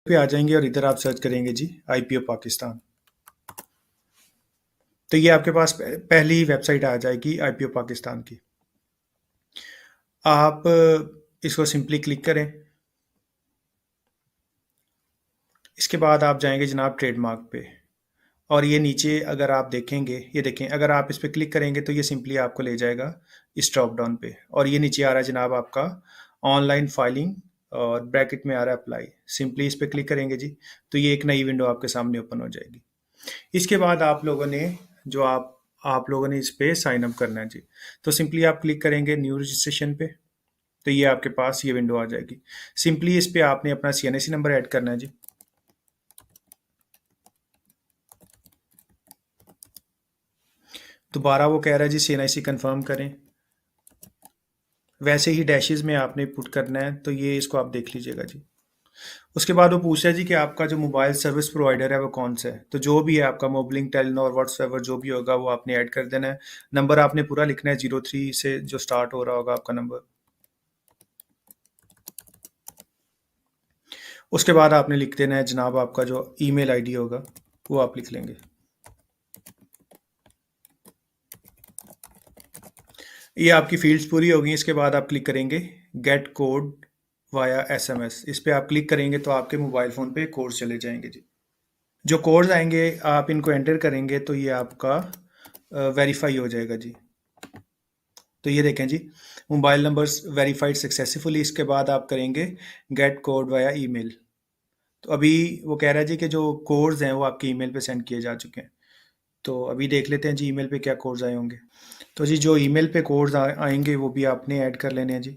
पे आ जाएंगे और इधर आप सर्च करेंगे जी आईपीओ पाकिस्तान। तो ये आपके पास पहली ही वेबसाइट आ जाएगी आईपीओ पाकिस्तान की। आप इसको सिंपली क्लिक करें। इसके बाद आप जाएंगे जनाब ट्रेडमार्क पे, और ये नीचे अगर आप देखेंगे, ये देखें, अगर आप इस पर क्लिक करेंगे तो ये सिंपली आपको ले जाएगा इस ड्रॉप डाउन पे, और ये नीचे आ रहा है जनाब आपका ऑनलाइन फाइलिंग, और ब्रैकेट में आ रहा है अप्लाई। सिंपली इस पर क्लिक करेंगे जी, तो ये एक नई विंडो आपके सामने ओपन हो जाएगी। इसके बाद आप लोगों ने जो आप लोगों ने इस पे साइन अप करना है जी। तो सिंपली आप क्लिक करेंगे न्यू रजिस्ट्रेशन पे, तो ये आपके पास ये विंडो आ जाएगी। सिंपली इस पे आपने अपना सीएनएसी नंबर ऐड करना है जी। दोबारा वो कह रहा है जी सीएनआईसी कंफर्म करें, वैसे ही डैशेस में आपने पुट करना है, तो ये इसको आप देख लीजिएगा जी। उसके बाद वो पूछ रहा है जी कि आपका जो मोबाइल सर्विस प्रोवाइडर है वो कौन सा है। तो जो भी है आपका मोबलिंक, टेलीनॉर, व्हाट्सएवर जो भी होगा वो आपने ऐड कर देना है। नंबर आपने पूरा लिखना है, 03 से जो स्टार्ट हो रहा होगा आपका नंबर। उसके बाद आपने लिख देना है जनाब आपका जो ईमेल आईडी होगा वो आप लिख लेंगे। ये आपकी फील्ड्स पूरी होगी। इसके बाद आप क्लिक करेंगे गेट कोड वाया एसएमएस। इस पे आप क्लिक करेंगे तो आपके मोबाइल फ़ोन पे कोड्स चले जाएंगे जी। जो कोड्स आएंगे आप इनको एंटर करेंगे तो ये आपका वेरीफाई हो जाएगा जी। तो ये देखें जी, मोबाइल नंबर्स वेरीफाइड सक्सेसफुली। इसके बाद आप करेंगे गेट कोड वाया ईमेल। तो अभी वो कह रहा है जी कि जो कोड्स हैं वो आपके ईमेल पे सेंड किए जा चुके हैं। तो अभी देख लेते हैं जी ईमेल पे क्या कोड्स आए होंगे। तो जी जो ईमेल पे कोड्स आएंगे वो भी आपने ऐड कर लेने हैं जी।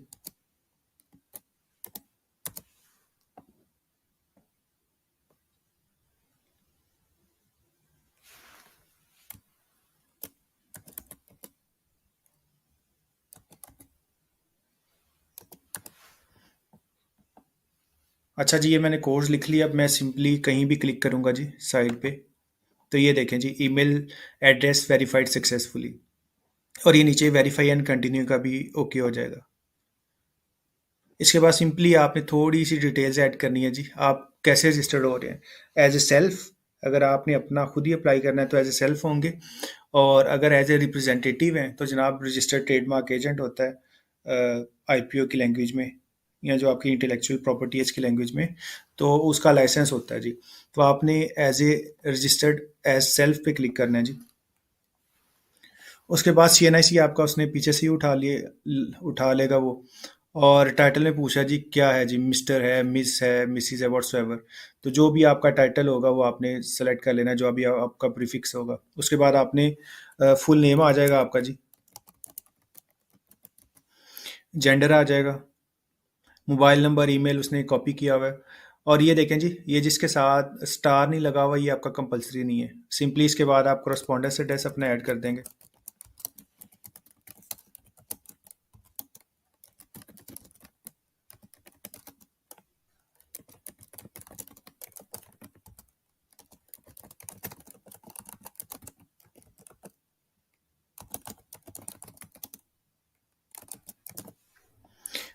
अच्छा जी, ये मैंने कोड्स लिख लिया। अब मैं सिंपली कहीं भी क्लिक करूंगा जी साइड पे, तो ये देखें जी ईमेल एड्रेस वेरीफाइड सक्सेसफुली, और ये नीचे वेरीफाई एंड कंटिन्यू का भी ओके हो जाएगा। इसके बाद सिंपली आपने थोड़ी सी डिटेल्स ऐड करनी है जी। आप कैसे रजिस्टर्ड हो रहे हैं, एज ए सेल्फ। अगर आपने अपना खुद ही अप्लाई करना है तो एज ए सेल्फ होंगे, और अगर एज ए रिप्रेजेंटेटिव हैं तो जनाब रजिस्टर्ड ट्रेडमार्क एजेंट होता है आईपीओ की लैंग्वेज में, या जो आपकी इंटेलेक्चुअल प्रॉपर्टी है इसकी लैंग्वेज में, तो उसका लाइसेंस होता है जी। तो आपने as a registered as self पे क्लिक करना है जी। उसके बाद सीएनआईसी आपका उसने पीछे से ही उठा लेगा वो। और टाइटल में पूछा जी क्या है जी, मिस्टर है, मिस है, मिसिस है, व्हाट्सएवर। तो जो भी आपका टाइटल होगा वो आपने सेलेक्ट कर लेना है, जो अभी आपका प्रीफिक्स होगा। उसके बाद आपने फुल नेम आ जाएगा आपका जी, जेंडर आ जाएगा, मोबाइल नंबर, ईमेल उसने कॉपी किया हुआ है। और ये देखें जी, ये जिसके साथ स्टार नहीं लगा हुआ ये आपका कंपलसरी नहीं है। सिंपली इसके बाद आप करस्पॉन्डेंस एड्रेस अपना ऐड कर देंगे।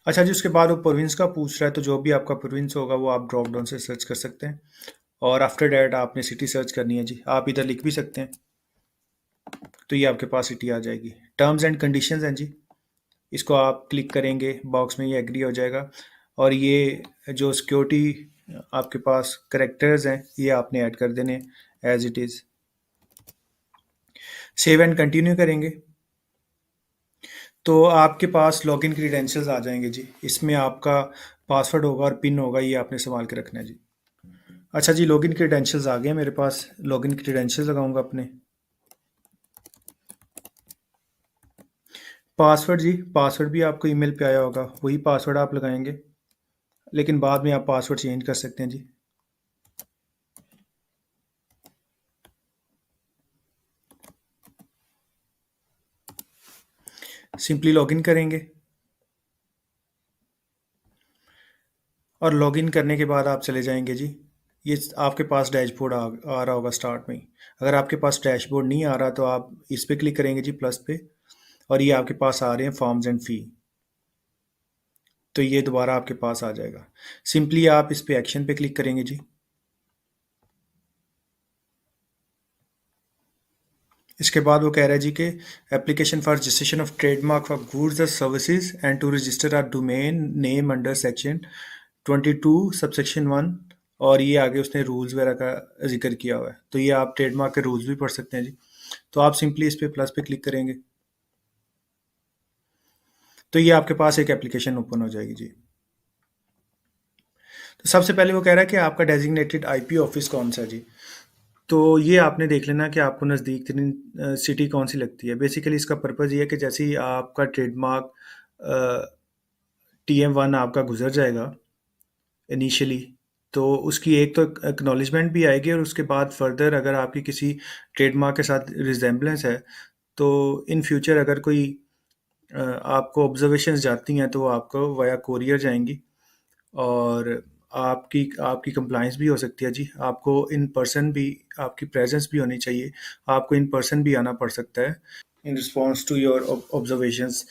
अच्छा जी, उसके बाद वो प्रोविंस का पूछ रहा है, तो जो भी आपका प्रोविंस होगा वो आप ड्रॉप डाउन से सर्च कर सकते हैं। और आफ्टर डैट आपने सिटी सर्च करनी है जी। आप इधर लिख भी सकते हैं, तो ये आपके पास सिटी आ जाएगी। टर्म्स एंड कंडीशंस हैं जी, इसको आप क्लिक करेंगे, बॉक्स में ये एग्री हो जाएगा। और ये जो सिक्योरिटी आपके पास करेक्टर्स हैं ये आपने ऐड कर देने as it is. Save and continue करेंगे तो आपके पास लॉगिन क्रीडेंशियल्स आ जाएंगे जी। इसमें आपका पासवर्ड होगा और पिन होगा, ये आपने संभाल के रखना है जी। अच्छा जी, लॉगिन क्रीडेंशियल्स आ गए मेरे पास। लॉगिन क्रीडेंशियल्स लगाऊंगा अपने। पासवर्ड जी, पासवर्ड भी आपको ईमेल पे आया होगा, वही पासवर्ड आप लगाएंगे, लेकिन बाद में आप पासवर्ड चेंज कर सकते हैं जी। सिंपली लॉगिन करेंगे, और लॉगिन करने के बाद आप चले जाएंगे जी। ये आपके पास डैशबोर्ड आ रहा होगा स्टार्ट में ही। अगर आपके पास डैशबोर्ड नहीं आ रहा तो आप इस पे क्लिक करेंगे जी, प्लस पे, और ये आपके पास आ रहे हैं फॉर्म्स एंड फी। तो ये दोबारा आपके पास आ जाएगा। सिंपली आप इस पे एक्शन पे क्लिक करेंगे जी। इसके बाद वो कह रहा है जी कि application for registration of trademark for goods और services and to register or domain name under section 22 subsection 1। और ये आगे उसने रूल्स वगैरह का जिक्र किया हुआ है, तो ये आप ट्रेडमार्क के रूल्स भी पढ़ सकते हैं जी। तो आप सिंपली इस पे प्लस पे क्लिक करेंगे तो ये आपके पास एक एप्लीकेशन ओपन हो जाएगी जी। तो सबसे पहले वो कह रहा है कि आपका डेजिग्नेटेड आईपी ऑफिस कौन सा है जी। तो ये आपने देख लेना कि आपको नज़दीक तरीन सिटी कौन सी लगती है। बेसिकली इसका पर्पज़ ये है कि जैसे ही आपका ट्रेडमार्क TM1 आपका गुजर जाएगा इनिशियली, तो उसकी एक तो एक्नॉलेजमेंट भी आएगी, और उसके बाद फर्दर अगर आपकी किसी ट्रेडमार्क के साथ रिजेम्बलेंस है, तो इन फ्यूचर अगर कोई आपको ऑब्जर्वेशंस जाती हैं तो वो आपको वाया कोरियर जाएंगी, और आपकी आपकी कंप्लाइंस भी हो सकती है जी। आपको इन पर्सन भी, आपकी प्रेजेंस भी होनी चाहिए, आपको इन पर्सन भी आना पड़ सकता है in response to your observations.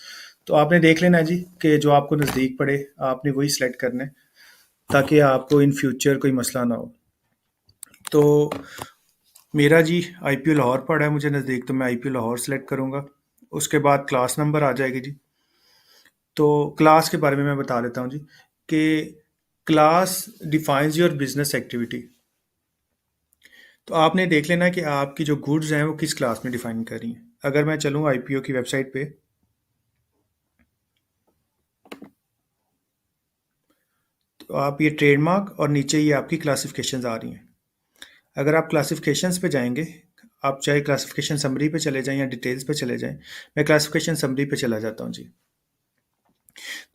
तो आपने देख लेना है जी कि जो आपको नज़दीक पड़े आपने वही सिलेक्ट करना है, ताकि आपको इन फ्यूचर कोई मसला ना हो। तो मेरा जी IPO लाहौर पड़ा है मुझे नज़दीक, तो मैं IPO लाहौर सेलेक्ट करूँगा। उसके बाद क्लास नंबर आ जाएगी जी। तो क्लास के बारे में मैं बता देता हूँ जी कि class defines your business activity. तो आपने देख लेना कि आपकी जो गुड्स हैं वो किस क्लास में डिफाइन कर रही हैं। अगर मैं चलूँ IPO की वेबसाइट पे, तो आप ये ट्रेडमार्क और नीचे ये आपकी क्लासिफिकेशंस आ रही हैं। अगर आप क्लासिफिकेशंस पे जाएंगे, आप चाहे क्लासिफिकेशन समरी पे चले जाएं या डिटेल्स पे चले जाएं, मैं क्लासिफिकेशन समरी पे चला जाता हूँ जी।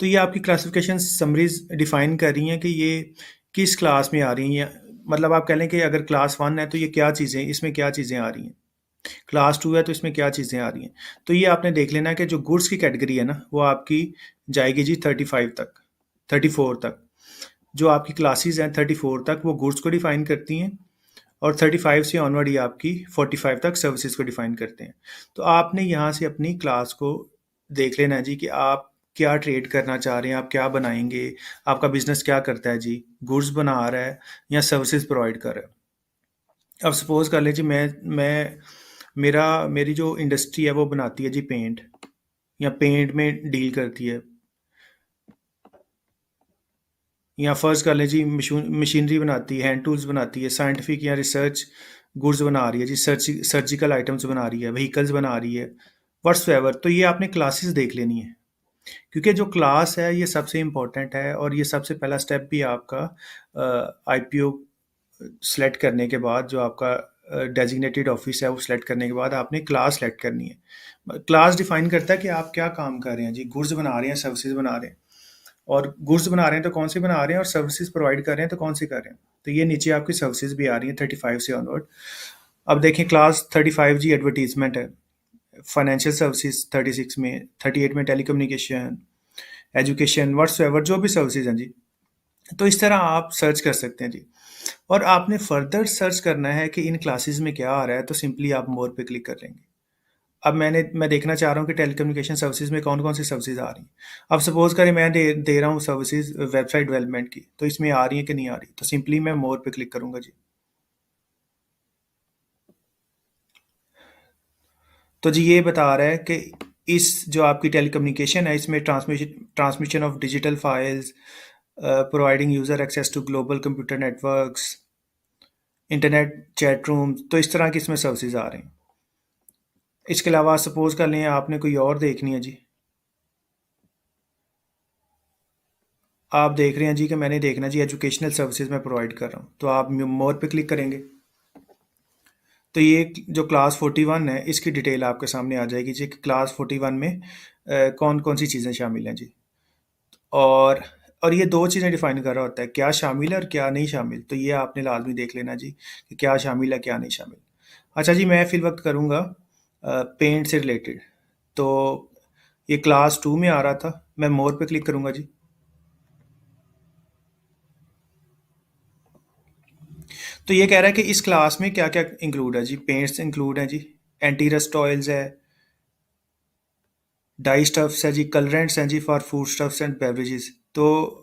तो ये आपकी क्लासिफिकेशन समरीज डिफाइन कर रही हैं कि ये किस क्लास में आ रही हैं। मतलब आप कह लें कि अगर क्लास 1 है तो ये क्या चीज़ें, इसमें क्या चीज़ें आ रही हैं। क्लास 2 है तो इसमें क्या चीज़ें आ रही हैं। तो ये आपने देख लेना है कि जो गुड्स की कैटेगरी है ना, वो आपकी जाएगी जी 35 तक, 34 तक। जो आपकी क्लासेस हैं 34 तक वो गुड्स को डिफाइन करती हैं, और 35 से ऑनवर्ड ये आपकी 45 तक सर्विसेज को डिफाइन करते हैं। तो आपने यहाँ से अपनी क्लास को देख लेना है जी कि आप क्या ट्रेड करना चाह रहे हैं, आप क्या बनाएंगे, आपका बिजनेस क्या करता है जी, गुड्स बना रहा है या सर्विसेज प्रोवाइड कर रहा है। अब सपोज कर लीजिए मैं मेरी जो इंडस्ट्री है वो बनाती है जी पेंट, या पेंट में डील करती है, या फर्ज कर लें जी मशीनरी बनाती है, हैंड टूल्स बनाती है, साइंटिफिक या रिसर्च गुड्स बना रही है जी, सर्जिकल आइटम्स बना रही है, व्हीकल्स बना रही है, व्हाट्सएवर। तो ये आपने क्लासेस देख लेनी है, क्योंकि जो क्लास है ये सबसे इम्पोर्टेंट है, और ये सबसे पहला स्टेप भी आपका IPO सेलेक्ट करने के बाद, जो आपका डेजिग्नेटेड ऑफिस है वो सेलेक्ट करने के बाद आपने क्लास सेलेक्ट करनी है। क्लास डिफाइन करता है कि आप क्या काम कर रहे हैं जी, गुड्स बना रहे हैं, सर्विसेज बना रहे हैं। और गुड्स बना रहे हैं तो कौन से बना रहे हैं, और सर्विसेज प्रोवाइड कर रहे हैं तो कौन से कर रहे हैं। तो ये नीचे आपकी सर्विसेज भी आ रही हैं 35 से ऑनवर्ड। अब देखें क्लास 35 जी एडवर्टीजमेंट है, फाइनेंशियल सर्विसेज 36 में, 38 में टेलीकम्युनिकेशन, एजुकेशन, व्हाट्सएवर, जो भी सर्विसेज हैं जी। तो इस तरह आप सर्च कर सकते हैं जी। और आपने फर्दर सर्च करना है कि इन क्लासेस में क्या आ रहा है, तो सिंपली आप मोर पे क्लिक कर लेंगे। अब मैं देखना चाह रहा हूँ कि टेलीकम्युनिकेशन सर्विसेज में कौन कौन सी सर्विसेज आ रही हैं। अब सपोज करें मैं दे रहा हूँ सर्विसेज वेबसाइट डेवलपमेंट की, तो इसमें आ रही है कि नहीं आ रही, तो सिंपली मैं मोर पे क्लिक करूंगा जी। तो जी ये बता रहा है कि इस जो आपकी टेलीकम्युनिकेशन है इसमें transmission of digital files, providing user access to global computer networks, internet chat rooms, तो इस तरह की इसमें सर्विसेज आ रही हैं। इसके अलावा सपोज कर लें आपने कोई और देखनी है जी, आप देख रहे हैं जी कि मैंने देखना जी एजुकेशनल सर्विसेज मैं प्रोवाइड कर रहा हूँ, तो आप मोर पे क्लिक करेंगे। तो ये जो क्लास 41 है इसकी डिटेल आपके सामने आ जाएगी जी कि क्लास 41 में कौन कौन सी चीज़ें शामिल हैं जी। और और ये दो चीज़ें डिफाइन कर रहा होता है, क्या शामिल है और क्या नहीं शामिल। तो ये आपने लाजमी देख लेना जी कि क्या शामिल है क्या नहीं शामिल। अच्छा जी, मैं फिल वक्त करूँगा पेंट से रिलेटेड। तो ये क्लास 2 में आ रहा था, मैं मोर पे क्लिक करूँगा जी। तो ये कह रहा है कि इस क्लास में क्या क्या इंक्लूड है जी। पेंट्स इंक्लूड है जी, एंटी रस्ट ऑयल्स है, डाई स्टफ्स है जी, कलरेंट्स हैं जी for food stuffs and beverages. तो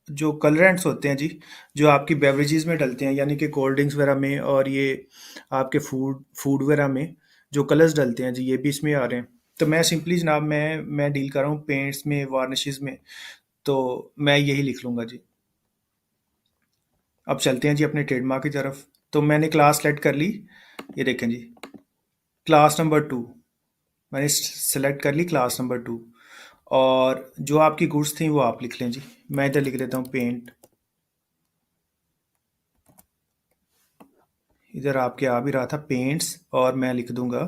जो कलरेंट्स होते हैं जी, जो आपकी बेवरेजेस में डलते हैं, यानी कि कोल्ड ड्रिंक्स वगैरह में, और ये आपके फूड फूड वगैरह में जो कलर्स डलते हैं जी, ये भी इसमें आ रहे हैं। तो मैं सिंपली जनाब, मैं डील कर रहा हूँ पेंट्स में, वार्निशेस में, तो मैं यही लिख लूँगा जी। अब चलते हैं जी अपने ट्रेडमार्क की तरफ। तो मैंने क्लास सेलेक्ट कर ली, ये देखें जी, क्लास नंबर 2 मैंने सेलेक्ट कर ली, क्लास नंबर 2। और जो आपकी गुड्स थी वो आप लिख लें जी। मैं इधर लिख देता हूँ पेंट, इधर आपके आ भी रहा था पेंट्स, और मैं लिख दूंगा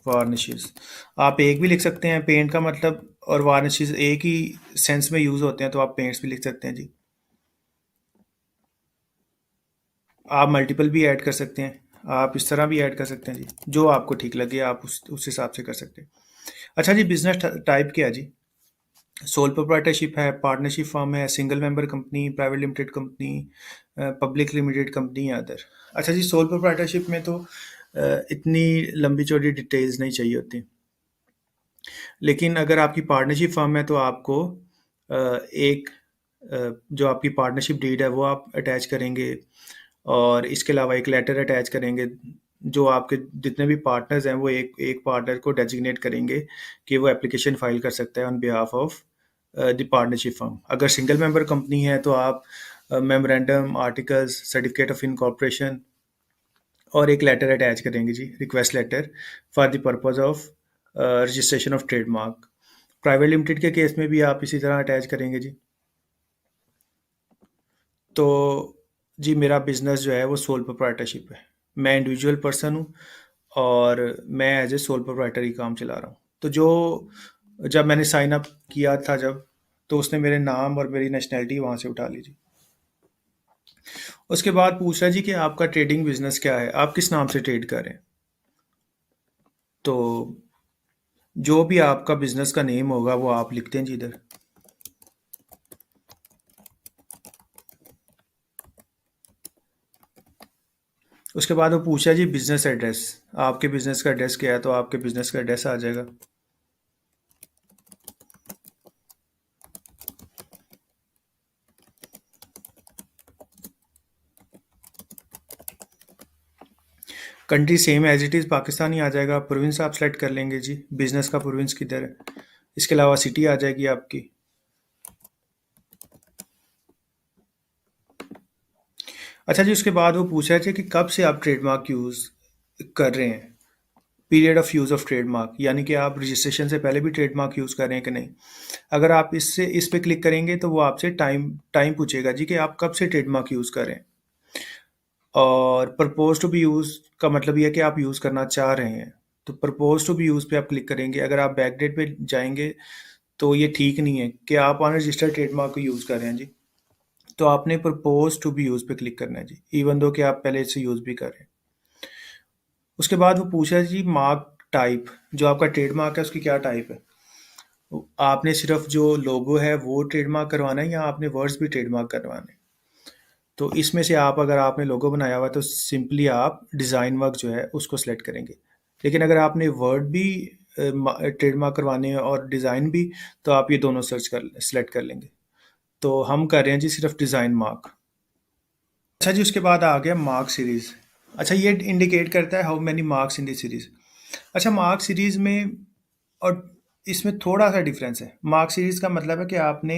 वार्निशेस। आप एक भी लिख सकते हैं, पेंट का मतलब और वार्निशेस एक ही सेंस में यूज़ होते हैं, तो आप पेंट्स भी लिख सकते हैं जी। आप मल्टीपल भी ऐड कर सकते हैं, आप इस तरह भी ऐड कर सकते हैं जी, जो आपको ठीक लगे आप उस हिसाब से कर सकते हैं। अच्छा जी, बिजनेस टाइप क्या है जी? सोल प्रोप्राइटरशिप है, पार्टनरशिप फर्म है, single member company, private limited company, public limited company या अदर। अच्छा जी, सोल प्रोप्राइटरशिप में तो इतनी लंबी चौड़ी डिटेल्स नहीं चाहिए होती, लेकिन अगर आपकी पार्टनरशिप फर्म है तो आपको एक जो आपकी पार्टनरशिप डीड है वो आप अटैच करेंगे, और इसके अलावा एक लेटर अटैच करेंगे। जो आपके जितने भी पार्टनर्स हैं वो एक एक पार्टनर को डेजिग्नेट करेंगे कि वो एप्लीकेशन फाइल कर सकता है on behalf of the partnership firm. अगर सिंगल मेंबर कंपनी है तो आप memorandum, articles, certificate of incorporation और एक लेटर अटैच करेंगे जी, request letter for the purpose of registration of trademark. Private limited के केस में भी आप इसी तरह अटैच करेंगे जी। तो जी, मेरा बिजनेस जो है वो सोल प्रोप्राइटरशिप है। मैं इंडिविजुअल पर्सन हूँ, और मैं एज ए सोल प्रोप्राइटर ही काम चला रहा हूँ। तो जो जब मैंने साइन अप किया था जब, तो उसने मेरे नाम और मेरी नेशनैलिटी वहाँ से उठा ली जी। उसके बाद पूछ रहा है जी कि आपका ट्रेडिंग बिजनेस क्या है, आप किस नाम से ट्रेड कर रहे हैं। तो जो भी आपका बिजनेस का नेम होगा वो आप लिखते हैं जी इधर। उसके बाद वो पूछा जी बिजनेस एड्रेस, आपके बिजनेस का एड्रेस क्या है, तो आपके बिजनेस का एड्रेस आ जाएगा। Country same as it is Pakistan ही आ जाएगा। प्रोविंस आप सेलेक्ट कर लेंगे जी, बिजनेस का प्रोविंस किधर है। इसके अलावा सिटी आ जाएगी आपकी। अच्छा जी, उसके बाद वो पूछ रहे थे कि कब से आप ट्रेडमार्क यूज़ कर रहे हैं, period of use of trademark, यानी कि आप रजिस्ट्रेशन से पहले भी ट्रेडमार्क यूज़ कर रहे हैं कि नहीं। अगर आप इस पे क्लिक करेंगे तो वो आपसे टाइम टाइम पूछेगा जी कि आप कब से ट्रेडमार्क यूज़ कर रहे हैं। और प्रपोज टू बी यूज़ का मतलब ये है कि आप यूज़ करना चाह रहे हैं। तो प्रपोज टू बी यूज़ पे आप क्लिक करेंगे। अगर आप बैक डेट पे जाएंगे तो ये ठीक नहीं है कि आप अनरजिस्टर्ड ट्रेडमार्क को यूज़ कर रहे हैं जी। तो आपने प्रपोज टू बी यूज़ पे क्लिक करना है जी, इवन दो कि आप पहले से यूज़ भी कर रहे हैं। उसके बाद वो पूछा है जी मार्क टाइप, जो आपका ट्रेडमार्क है उसकी क्या टाइप है। आपने सिर्फ जो लोगो है वो ट्रेडमार्क करवाना है, या आपने वर्ड्स भी ट्रेडमार्क करवाने हैं। तो इसमें से आप, अगर आपने लोगो बनाया हुआ है तो सिंपली आप डिज़ाइन वर्क जो है उसको सेलेक्ट करेंगे। लेकिन अगर आपने वर्ड भी ट्रेडमार्क करवाने हैं और डिज़ाइन भी, तो आप ये दोनों सेलेक्ट कर लेंगे। तो हम कर रहे हैं जी सिर्फ डिज़ाइन मार्क। अच्छा जी, उसके बाद आ गया मार्क सीरीज़। अच्छा, ये इंडिकेट करता है how many marks in the series. अच्छा, मार्क सीरीज़ में और इसमें थोड़ा सा डिफरेंस है। मार्क सीरीज़ का मतलब है कि आपने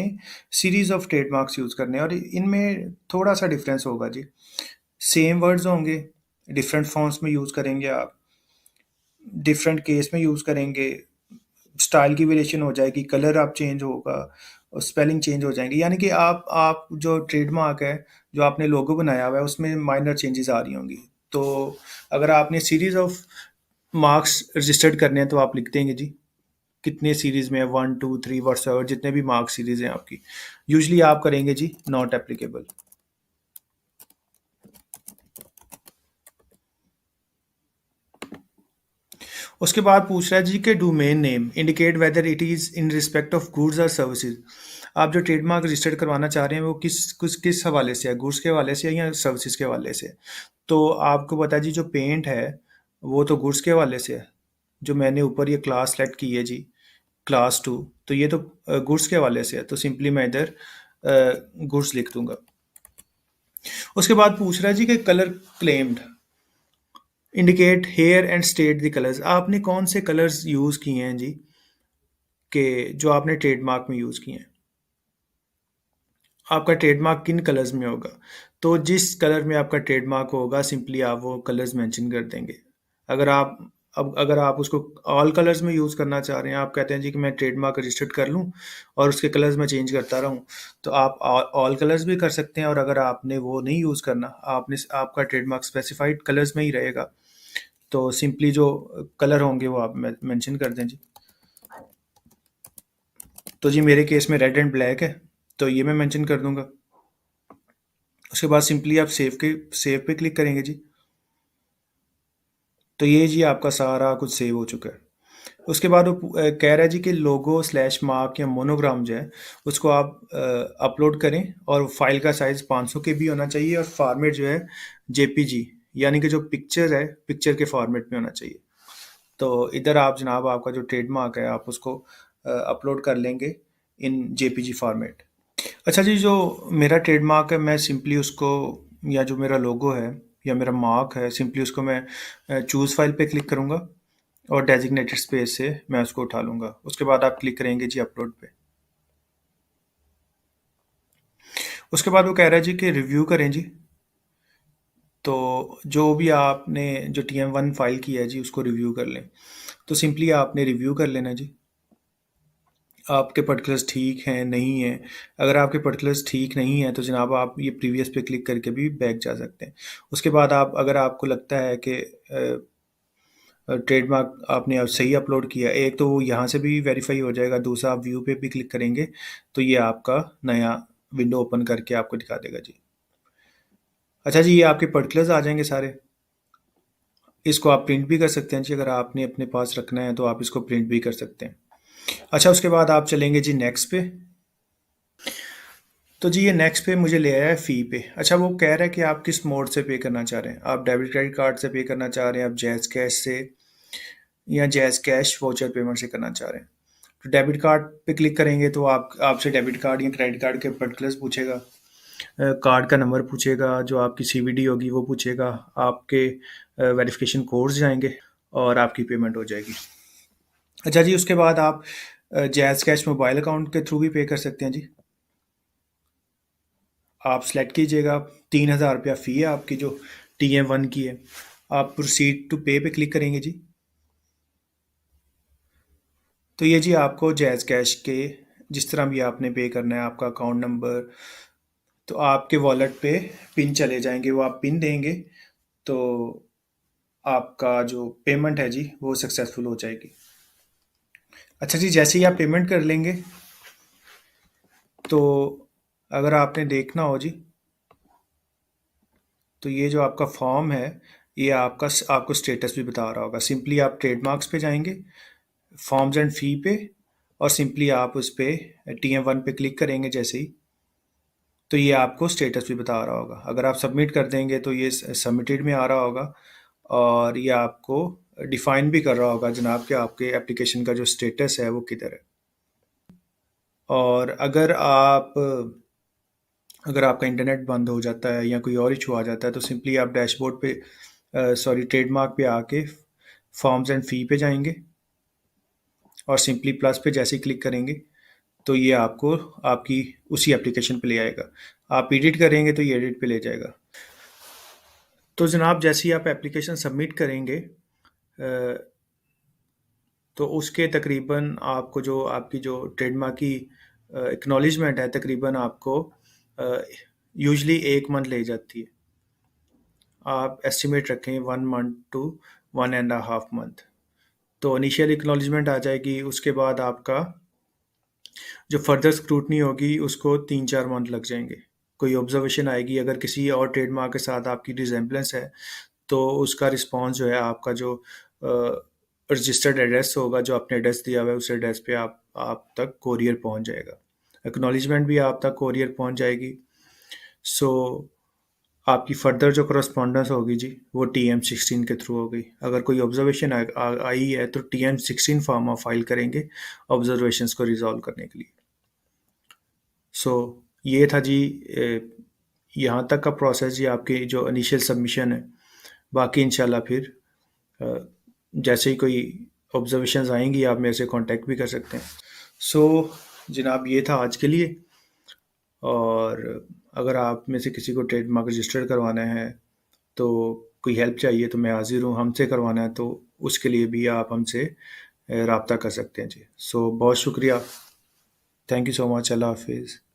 सीरीज़ ऑफ ट्रेडमार्क्स यूज़ करने हैं, और इनमें थोड़ा सा डिफरेंस होगा जी। सेम वर्ड्स होंगे, डिफरेंट फॉन्ट्स में यूज़ करेंगे आप, डिफरेंट केस में यूज़ करेंगे, स्टाइल की वेरिएशन हो जाएगी, कलर आप चेंज होगा, और स्पेलिंग चेंज हो जाएंगी। यानी कि आप जो ट्रेडमार्क है, जो आपने लोगो बनाया हुआ है, उसमें माइनर चेंजेस आ रही होंगी। तो अगर आपने सीरीज ऑफ मार्क्स रजिस्टर्ड करने हैं तो आप लिख देंगे जी कितने सीरीज में है, 1 2 3 व्हाट्सएवर जितने भी मार्क्स सीरीज हैं आपकी। यूजली आप करेंगे जी नॉट एप्लीकेबल। उसके बाद पूछ रहा है जी कि domain name indicate whether it is in respect of goods और सर्विसेज। आप जो ट्रेडमार्क रजिस्टर्ड करवाना चाह रहे हैं वो किस हवाले से है, गुड्स के हवाले से है या सर्विसेज के हवाले से है। तो आपको पता है जी, जो पेंट है वो तो गुड्स के हवाले से है। जो मैंने ऊपर ये क्लास सेलेक्ट की है जी, क्लास 2, तो ये तो गुड्स के हवाले से है, तो सिंपली मैं इधर गुड्स लिख दूंगा। उसके बाद पूछ रहा है जी कि colour claimed indicate here and state the colours. आपने कौन से कलर्स यूज़ किए हैं जी, कि जो आपने ट्रेडमार्क में यूज़ किए हैं? आपका ट्रेडमार्क किन कलर्स में होगा? तो जिस कलर में आपका ट्रेडमार्क होगा सिंपली आप वो कलर्स मेंशन कर देंगे। अगर आप अब अगर आप उसको ऑल कलर्स में यूज़ करना चाह रहे हैं, आप कहते हैं जी कि मैं ट्रेडमार्क रजिस्टर्ड कर लूँ और उसके कलर्स मैं चेंज करता रहूँ, तो आप ऑल कलर्स भी कर सकते हैं। और अगर आपने वो नहीं यूज़ करना, आपने आपका ट्रेडमार्क स्पेसिफाइड कलर्स में ही रहेगा, तो सिंपली जो कलर होंगे वो आप मेंशन कर दें जी। तो जी मेरे केस में रेड एंड ब्लैक है, तो ये मैं मेंशन कर दूंगा। उसके बाद सिंपली आप सेव पे क्लिक करेंगे जी। तो ये जी आपका सारा कुछ सेव हो चुका है। उसके बाद वो कह रहा है जी कि लोगो स्लैश मार्क या मोनोग्राम जो है उसको आप अपलोड करें, और फाइल का साइज़ 500 के बी होना चाहिए, और फॉर्मेट जो है जेपीजी, यानी कि जो पिक्चर है पिक्चर के फॉर्मेट में होना चाहिए। तो इधर आप जनाब आपका जो ट्रेडमार्क है आप उसको अपलोड कर लेंगे इन जेपीजी फॉर्मेट। अच्छा जी, जो मेरा ट्रेडमार्क है मैं सिंपली उसको, या जो मेरा लोगो है या मेरा मार्क है, सिंपली उसको मैं चूज़ फाइल पे क्लिक करूँगा और डेजिग्नेटेड स्पेस से मैं उसको उठा लूँगा। उसके बाद आप क्लिक करेंगे जी अपलोड पे। उसके बाद वो कह रहा है जी कि रिव्यू करें जी। तो जो भी आपने जो TM1 फाइल की है जी उसको रिव्यू कर लें। तो सिंपली आपने रिव्यू कर लेना जी, आपके पर्टिकुलर्स ठीक हैं नहीं हैं। अगर आपके पर्टिकुलर्स ठीक नहीं हैं तो जनाब आप ये प्रीवियस पे क्लिक करके भी बैक जा सकते हैं। उसके बाद आप, अगर आपको लगता है कि ट्रेडमार्क आपने अब सही अपलोड किया, एक तो वो यहाँ से भी वेरीफाई हो जाएगा, दूसरा आप व्यू पे भी क्लिक करेंगे तो ये आपका नया विंडो ओपन करके आपको दिखा देगा जी। अच्छा जी, ये आपके पर्टिकुलर्स आ जाएंगे सारे। इसको आप प्रिंट भी कर सकते हैं जी, अगर आपने अपने पास रखना है तो आप इसको प्रिंट भी कर सकते हैं। अच्छा, उसके बाद आप चलेंगे जी नेक्स्ट पे। तो जी ये नेक्स्ट पे मुझे ले आया है फ़ी पे। अच्छा, वो कह रहा है कि आप किस मोड से पे करना चाह रहे हैं, आप डेबिट क्रेडिट कार्ड से पे करना चाह रहे हैं, आप जैज़ कैश से या जैज़ कैश वाउचर पेमेंट से करना चाह रहे हैं। तो डेबिट कार्ड पे क्लिक करेंगे तो आप आपसे डेबिट कार्ड या क्रेडिट कार्ड के पर्टिकुलर्स पूछेगा, कार्ड का नंबर पूछेगा, जो आपकी सीवीडी होगी वो पूछेगा, आपके वेरिफिकेशन कोड्स जाएंगे और आपकी पेमेंट हो जाएगी। अच्छा जी, उसके बाद आप जैज़ कैश मोबाइल अकाउंट के थ्रू भी पे कर सकते हैं जी। आप सेलेक्ट कीजिएगा, 3000 रुपया फ़ी है आपकी जो TM1 की है। आप प्रोसीड टू पे पे क्लिक करेंगे जी। तो ये जी आपको जैज़ कैश के जिस तरह भी आपने पे करना है, आपका अकाउंट नंबर, तो आपके वॉलेट पे पिन चले जाएंगे, वो आप पिन देंगे तो आपका जो पेमेंट है जी वो सक्सेसफुल हो जाएगी। अच्छा जी, जैसे ही आप पेमेंट कर लेंगे तो अगर आपने देखना हो जी, तो ये जो आपका फॉर्म है ये आपको स्टेटस भी बता रहा होगा। सिंपली आप ट्रेडमार्क्स पे जाएंगे, फॉर्म्स एंड फ़ी पे, और सिंपली आप उस पे TM1 पे क्लिक करेंगे जैसे ही, तो ये आपको स्टेटस भी बता रहा होगा। अगर आप सबमिट कर देंगे तो ये सबमिटेड में आ रहा होगा, और ये आपको डिफाइन भी कर रहा होगा जनाब कि आपके एप्लीकेशन का जो स्टेटस है वो किधर है। और अगर आपका इंटरनेट बंद हो जाता है या कोई और इशू आ जाता है तो सिंपली आप डैशबोर्ड पे सॉरी ट्रेडमार्क पे आके फॉर्म्स एंड फ़ी पे जाएंगे और सिंपली प्लस पे जैसे ही क्लिक करेंगे तो ये आपको आपकी उसी एप्लीकेशन पे ले आएगा। आप एडिट करेंगे तो ये एडिट पे ले जाएगा। तो जनाब जैसे ही आप एप्लीकेशन सबमिट करेंगे तो उसके तकरीबन आपको जो आपकी जो ट्रेडमार्क की एक्नॉलेजमेंट है तकरीबन आपको यूजली 1 मंथ ले जाती है। आप एस्टिमेट रखें 1 मंथ टू 1.5 मंथ। तो इनिशियल एक्नॉलेजमेंट आ जाएगी, उसके बाद आपका जो फर्दर स्क्रूटनी होगी उसको 3-4 मंथ लग जाएंगे। कोई ऑब्जर्वेशन आएगी, अगर किसी और ट्रेडमार्क के साथ आपकी रिजेम्बलेंस है तो उसका रिस्पॉन्स जो है आपका जो रजिस्टर्ड एड्रेस होगा, जो आपने एड्रेस दिया हुआ है उस एड्रेस पे आप तक कोरियर पहुंच जाएगा। एक्नॉलेजमेंट भी आप तक कोरियर पहुंच जाएगी। सो आपकी फर्दर जो करस्पॉन्डेंस होगी जी वो TM16 के थ्रू होगी। अगर कोई ऑब्जर्वेशन आई है तो TM16 फॉर्म ऑफ फाइल करेंगे ऑब्जर्वेशंस को रिजॉल्व करने के लिए। सो ये था जी यहाँ तक का प्रोसेस जी आपकी जो इनिशियल सबमिशन है। बाकी इंशाल्लाह फिर अ, जैसे ही कोई ऑब्जर्वेशंस आएंगी आप मेरे से कांटेक्ट भी कर सकते हैं। सो जनाब ये था आज के लिए। और अगर आप में से किसी को ट्रेडमार्क रजिस्टर करवाना है तो कोई हेल्प चाहिए तो मैं हाजिर हूँ। हमसे करवाना है तो उसके लिए भी आप हमसे रब्ता कर सकते हैं जी। सो बहुत शुक्रिया। Thank you so much. Allah हाफिज़।